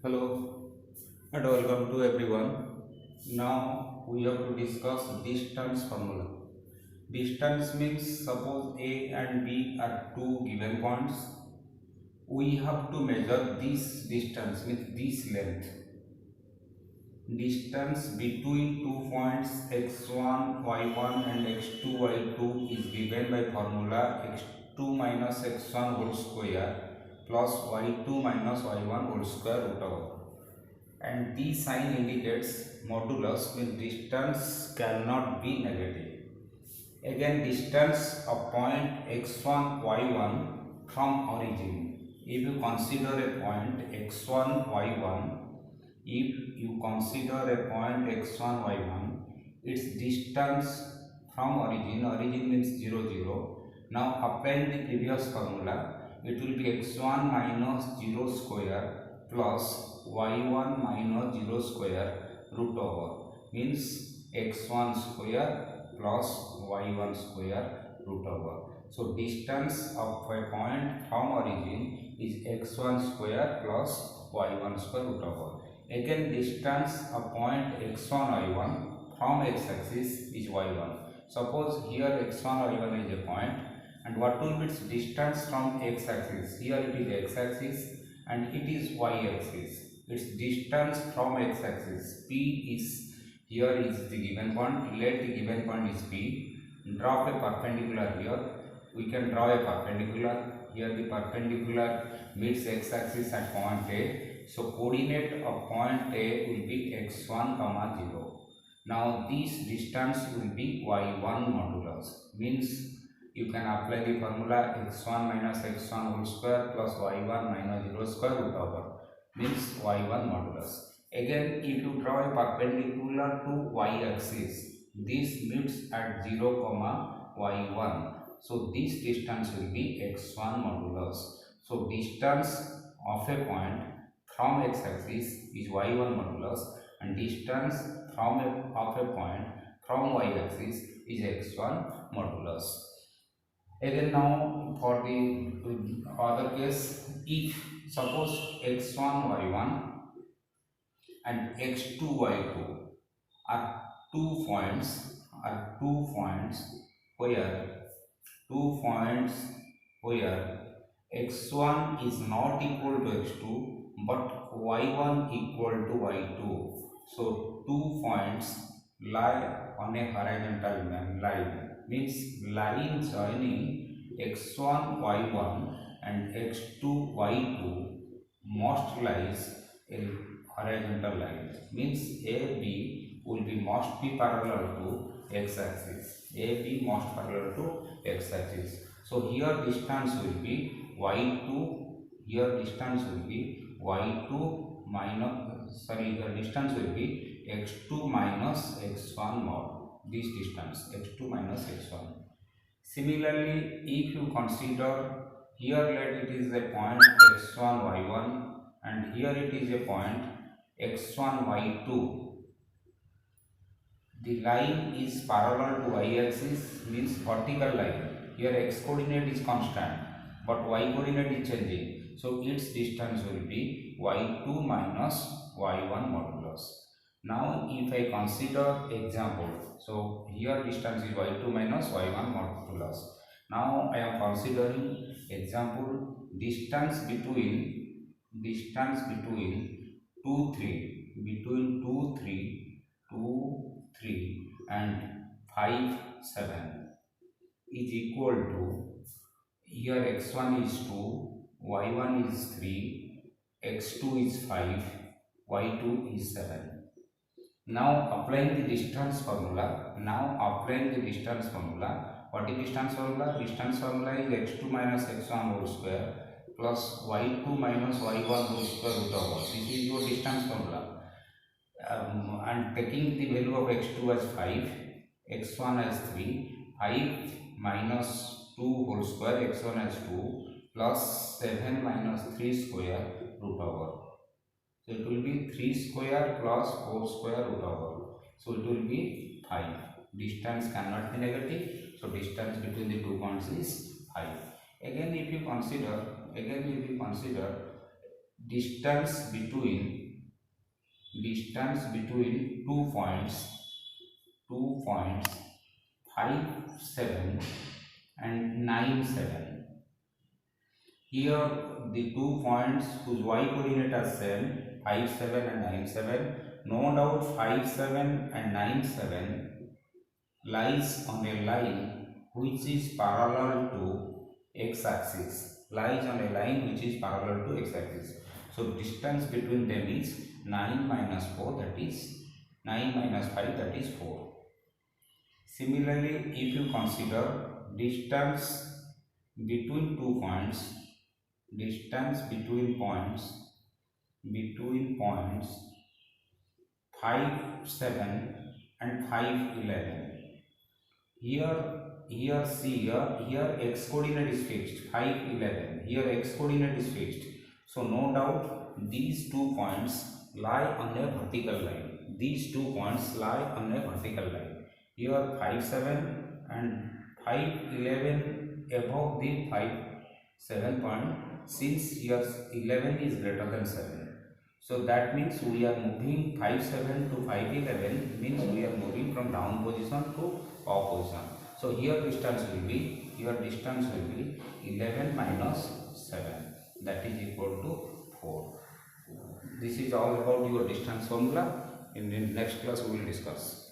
Hello and welcome to everyone. Now we have to discuss distance formula. Distance means suppose A and B are two given points. We have to measure this distance with this length. Distance between two points x1, y1 and x2, y2 is given by formula x2 minus x1 whole square plus y2 minus y1 whole square root over. And this sign indicates modulus means distance cannot be negative. Again, distance of point x1 y1 from origin. If you consider a point x1 y1, its distance from origin means 0 0. Now applying the previous formula, it will be x1 minus 0 square plus y1 minus 0 square root over, means x1 square plus y1 square root over. So distance of a point from origin is x1 square plus y1 square root over. Again, distance of point x1 y1 from x-axis is y1. Suppose here x1 y1 is a point, and what will be its distance from x-axis? Here it is x-axis and it is y-axis. Its distance from x-axis P is, here is the given point. Let the given point is P. Draw a perpendicular here. We can draw a perpendicular. Here the perpendicular meets x-axis at point A. So coordinate of point A will be x1 comma 0. Now this distance will be y1 modulus, means you can apply the formula x1 minus x1 whole square plus y1 minus 0 square root over, means y1 modulus. Again, if you draw a perpendicular to y-axis, this meets at 0 comma y1. So this distance will be x1 modulus. So distance of a point from x-axis is y1 modulus and distance of a point from y-axis is x1 modulus. Again, now for the other case, if suppose x1 y1 and x2 y2 are two points where x1 is not equal to x2 but y1 equal to y2. So two points lie on a horizontal line, means line joining x1 y1 and x2 y2 must lies in horizontal line, means AB will be must be parallel to x-axis. AB must parallel to x-axis. So here distance will be y2. Here distance will be y2 minus, here distance will be x2 minus x1 mod. This distance x2 minus x1. Similarly, if you consider here, let it is a point x1 y1 and here it is a point x1 y2. The line is parallel to y-axis, means vertical line. Here x coordinate is constant but y coordinate is changing. So its distance will be y2 minus y1 modulus. Now if I consider example, so here distance is y2 minus y1 modulus. Now I am considering example distance between 2 3 and 5 7 is equal to, here x1 is 2, y1 is 3, x2 is 5, y2 is 7. Now applying the distance formula. What is distance formula? Distance formula is x2 minus x1 whole square plus y2 minus y1 whole square root over. This is your distance formula. And taking the value of x2 as 5, x1 as 3, 5 minus 2 whole square, x1 as 2 plus 7 minus 3 square root over. So it will be 3 square plus 4 square root over. So it will be 5. Distance cannot be negative. So distance between the two points is 5. Again if you consider distance between 2 points 5 7 and 9 7. Here the 2 points whose y coordinate are same, 5 7 and 9 7. No doubt 5 7 and 9 7 lies on a line which is parallel to x-axis. Lies on a line which is parallel to x-axis. So distance between them is 9 minus 4, that is 9 minus 5, that is 4. Similarly, if you consider distance between 2 points, distance between points 5 7 and 5 11. Here see, here x coordinate is fixed, 5 11. Here x coordinate is fixed. So no doubt these 2 points lie on a vertical line. These 2 points lie on a vertical line. Here 5 7 and 5 11 above the 5 7 point, since here 11 is greater than 7. So that means we are moving 5 7 to 5 11, means we are moving from down position to up position. So here distance will be 11 minus 7, that is equal to 4. This is all about your distance formula. In the next class we will discuss.